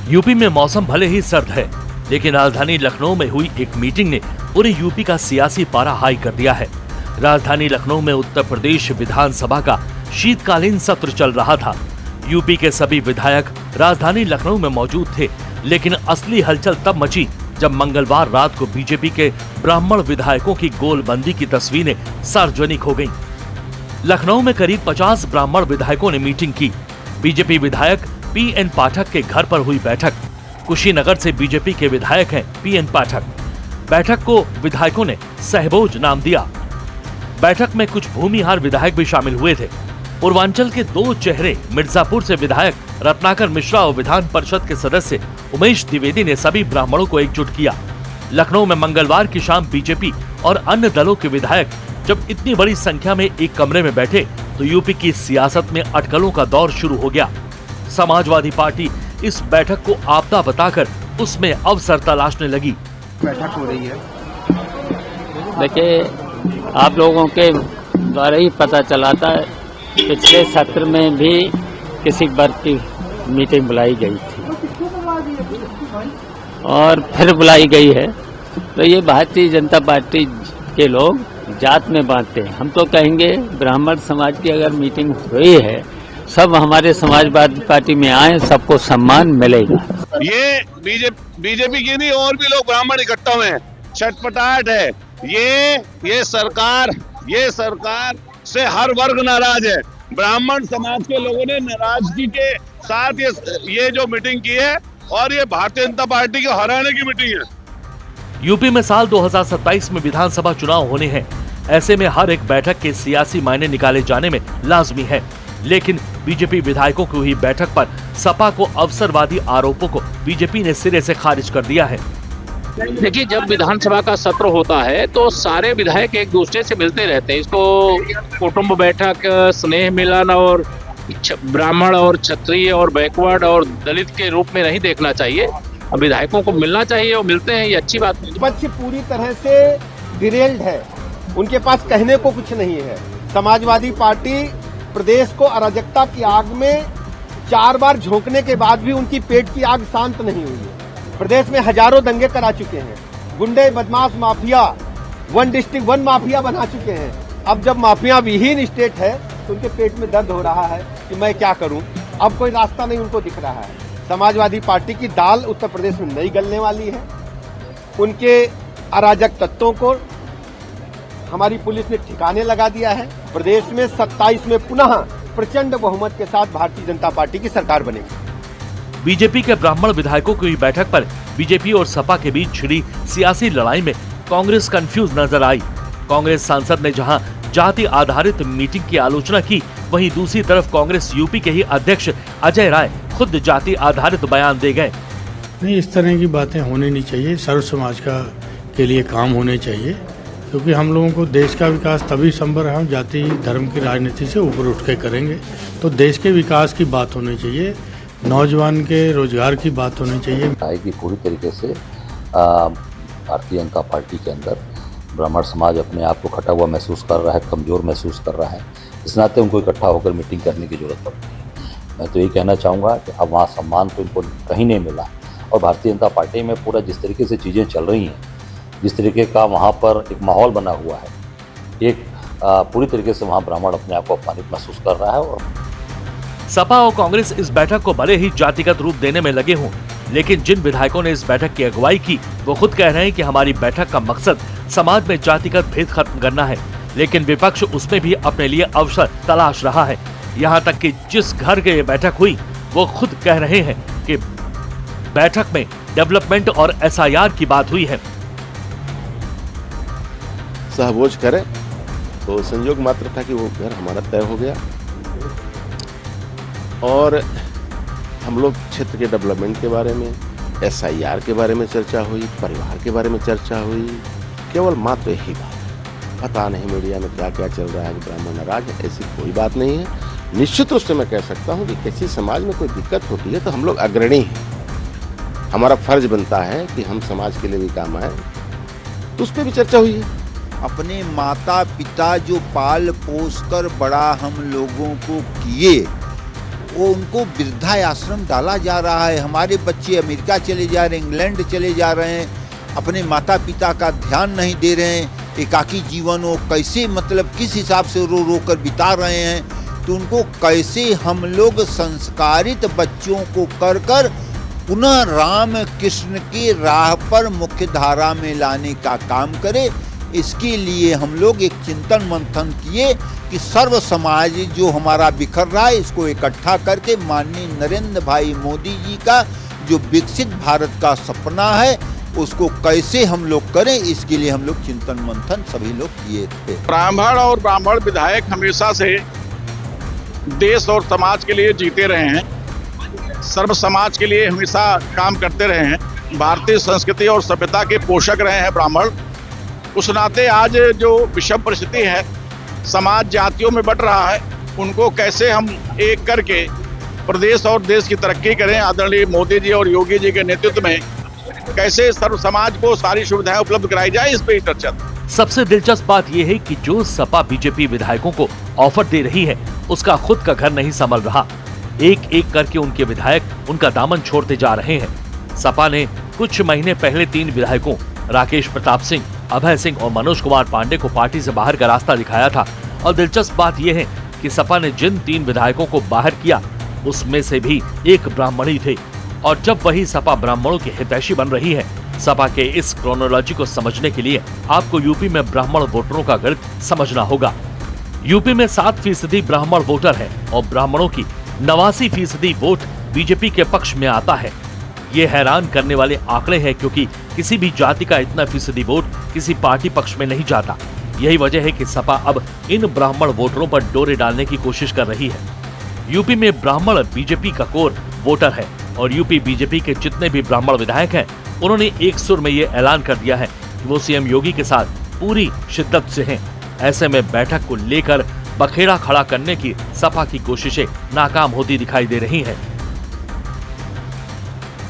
UP में मौसम भले ही सर्द है, लेकिन राजधानी लखनऊ में हुई एक मीटिंग ने पूरे यूपी का सियासी पारा हाई कर दिया है। राजधानी लखनऊ में उत्तर प्रदेश विधानसभा का शीतकालीन सत्र चल रहा था। यूपी के सभी विधायक राजधानी लखनऊ में मौजूद थे, लेकिन असली हलचल तब मची जब मंगलवार रात को बीजेपी के ब्राह्मण विधायकों की गोलबंदी की तस्वीरें सार्वजनिक हो गईं। लखनऊ में करीब 50 ब्राह्मण विधायकों ने मीटिंग की। बीजेपी विधायक पीएन पाठक के घर पर हुई बैठक। कुशीनगर से बीजेपी के विधायक हैं पीएन पाठक। बैठक को विधायकों ने सहभोज नाम दिया। बैठक में कुछ भूमिहार विधायक भी शामिल हुए थे। पूर्वांचल के दो चेहरे मिर्जापुर से विधायक रत्नाकर मिश्रा और विधान परिषद के सदस्य उमेश द्विवेदी ने सभी ब्राह्मणों को एकजुट किया। लखनऊ में मंगलवार की शाम बीजेपी और अन्य दलों के विधायक जब इतनी बड़ी संख्या में एक कमरे में बैठे तो यूपी की सियासत में अटकलों का दौर शुरू हो गया। समाजवादी पार्टी इस बैठक को आपदा बताकर उसमें अवसर तलाशने लगी। बैठक हो रही है। देखिए, आप लोगों के द्वारा ही पता चला था, पिछले सत्र में भी किसी वर्ग की मीटिंग बुलाई गई थी और फिर बुलाई गई है। तो ये भारतीय जनता पार्टी के लोग जात में बांटते हैं। हम तो कहेंगे ब्राह्मण समाज की अगर मीटिंग हुई है, सब हमारे समाजवादी पार्टी में आए, सबको सम्मान मिलेगा। ये बीजेपी की नहीं, और भी लोग ब्राह्मण इकट्ठा हुए हैं। छटपटाहट है। ये सरकार से हर वर्ग नाराज है। ब्राह्मण समाज के लोगों ने नाराजगी के साथ ये जो मीटिंग की है, और ये भारतीय जनता पार्टी के हराने की मीटिंग है। यूपी में साल 2027 में विधानसभा चुनाव होने हैं। ऐसे में हर एक बैठक के सियासी मायने निकाले जाने में लाजमी है। लेकिन बीजेपी विधायकों की हुई बैठक पर सपा को अवसरवादी आरोपों को बीजेपी ने सिरे से खारिज कर दिया है। देखिए, जब विधानसभा का सत्र होता है तो सारे विधायक एक दूसरे से मिलते रहते हैं। इसको कुटुंब बैठक, स्नेह मिलन और ब्राह्मण और क्षत्रिय और बैकवर्ड और दलित के रूप में नहीं देखना चाहिए। अब विधायकों को मिलना चाहिए और मिलते हैं, ये अच्छी बात है। विपक्ष पूरी तरह से डिरेल्ड है, उनके पास कहने को कुछ नहीं है। समाजवादी पार्टी प्रदेश को अराजकता की आग में 4 बार झोंकने के बाद भी उनकी पेट की आग शांत नहीं हुई है। प्रदेश में हजारों दंगे करा चुके हैं। गुंडे, बदमाश, mafia, one district one mafia बना चुके हैं। अब जब माफिया विहीन स्टेट है तो उनके पेट में दर्द हो रहा है कि मैं क्या करूं। अब कोई रास्ता नहीं उनको दिख रहा है। समाजवादी पार्टी की दाल उत्तर प्रदेश में नहीं गलने वाली है। उनके अराजक तत्वों को हमारी पुलिस ने ठिकाने लगा दिया है। प्रदेश में 27 में पुनः प्रचंड बहुमत के साथ भारतीय जनता पार्टी की सरकार बनेगी। बीजेपी के ब्राह्मण विधायकों की हुई बैठक पर बीजेपी और सपा के बीच छिड़ी सियासी लड़ाई में कांग्रेस कंफ्यूज नजर आई। कांग्रेस सांसद ने जहां जाति आधारित मीटिंग की आलोचना की, वहीं दूसरी तरफ कांग्रेस यूपी के ही अध्यक्ष अजय राय खुद जाति आधारित बयान दे गए। नहीं, इस तरह की बातें होनी नहीं चाहिए। सर्व समाज के लिए काम होने चाहिए, क्योंकि हम लोगों को देश का विकास तभी संभव है, हम जाति धर्म की राजनीति से ऊपर उठ के करेंगे। तो देश के विकास की बात होनी चाहिए, नौजवान के रोजगार की बात होनी चाहिए। आएगी पूरी तरीके से भारतीय जनता पार्टी के अंदर ब्राह्मण समाज अपने आप को खटा हुआ महसूस कर रहा है, कमजोर महसूस कर रहा है। इस नाते उनको इकट्ठा होकर मीटिंग करने की जरूरत पड़ती है। मैं तो ये कहना चाहूँगा कि अब वहाँ सम्मान तो इनको कहीं नहीं मिला, और भारतीय जनता पार्टी में पूरा जिस तरीके से चीज़ें चल रही हैं, जिस तरीके का वहाँ पर एक माहौल बना हुआ है, एक पूरी तरीके से वहाँ ब्राह्मण अपने आप को अपमानित महसूस कर रहा है। और सपा और कांग्रेस इस बैठक को भले ही जातिगत रूप देने में लगे हों, लेकिन जिन विधायकों ने इस बैठक की अगुवाई की वो खुद कह रहे हैं कि हमारी बैठक का मकसद समाज में जातिगत भेद खत्म करना है। लेकिन विपक्ष उसमें भी अपने लिए अवसर तलाश रहा है। यहाँ तक कि जिस घर के ये बैठक हुई वो खुद कह रहे हैं कि बैठक में डेवलपमेंट और SIR की बात हुई है। सहभोज करें तो संयोग मात्र था कि वो घर हमारा तय हो गया, और हम लोग क्षेत्र के डेवलपमेंट के बारे में, SIR के बारे में चर्चा हुई, परिवार के बारे में चर्चा हुई। केवल मात्र यही बात है। पता नहीं मीडिया में क्या क्या चल रहा है, ब्राह्मण नाराज है, ऐसी कोई बात नहीं है। निश्चित रूप से मैं कह सकता हूँ कि किसी समाज में कोई दिक्कत होती है तो हम लोग अग्रणी हैं। हमारा फर्ज बनता है कि हम समाज के लिए भी काम आए, तो उस पर भी चर्चा हुई है। अपने माता पिता जो पाल पोस कर बड़ा हम लोगों को किए, वो उनको वृद्धाश्रम डाला जा रहा है। हमारे बच्चे अमेरिका चले जा रहे हैं, इंग्लैंड चले जा रहे हैं, अपने माता पिता का ध्यान नहीं दे रहे हैं, एकाकी जीवन वो कैसे मतलब किस हिसाब से रो रो कर बिता रहे हैं। तो उनको कैसे हम लोग संस्कारित बच्चों को कर कर पुनः राम कृष्ण की राह पर मुख्य धारा में लाने का काम करें। इसके लिए हम लोग एक चिंतन मंथन किए कि सर्व समाज जो हमारा बिखर रहा है इसको इकट्ठा करके माननीय नरेंद्र भाई मोदी जी का जो विकसित भारत का सपना है उसको कैसे हम लोग करें, इसके लिए हम लोग चिंतन मंथन सभी लोग किए थे। ब्राह्मण विधायक हमेशा से देश और समाज के लिए जीते रहे हैं, सर्व समाज के लिए हमेशा काम करते रहे हैं, भारतीय संस्कृति और सभ्यता के पोषक रहे हैं ब्राह्मण। उस नाते आज जो विषम परिस्थिति है, समाज जातियों में बंट रहा है, उनको कैसे हम एक करके प्रदेश और देश की तरक्की करें। आदरणीय मोदी जी और योगी जी के नेतृत्व में कैसे सर्व समाज को सारी सुविधाएं उपलब्ध कराई जाए, इस पे चर्चा। सबसे दिलचस्प बात यह है कि जो सपा बीजेपी विधायकों को ऑफर दे रही है उसका खुद का घर नहीं संभल रहा। एक एक करके उनके विधायक उनका दामन छोड़ते जा रहे हैं। सपा ने कुछ महीने पहले 3 विधायकों राकेश प्रताप सिंह, अभय सिंह और मनोज कुमार पांडे को पार्टी से बाहर का रास्ता दिखाया था। और दिलचस्प बात यह है कि सपा ने जिन 3 विधायकों को बाहर किया उसमें से भी एक ब्राह्मणी थे। और जब वही सपा ब्राह्मणों की हितैषी बन रही है, सपा के इस क्रोनोलॉजी को समझने के लिए आपको यूपी में ब्राह्मण वोटरों का गणित समझना होगा। यूपी में 7% ब्राह्मण वोटर है और ब्राह्मणों की 89% वोट बीजेपी के पक्ष में आता है। ये हैरान करने वाले आंकड़े हैं क्योंकि किसी भी जाति का इतना फीसदी वोट किसी पार्टी पक्ष में नहीं जाता। यही वजह है कि सपा अब इन ब्राह्मण वोटरों पर डोरे डालने की कोशिश कर रही है। यूपी में ब्राह्मण बीजेपी का कोर वोटर है और यूपी बीजेपी के जितने भी ब्राह्मण विधायक हैं उन्होंने एक सुर में ये ऐलान कर दिया है कि वो सीएम योगी के साथ पूरी शिद्दत से हैं। ऐसे में बैठक को लेकर बखेड़ा खड़ा करने की सपा की कोशिशें नाकाम होती दिखाई दे रही हैं।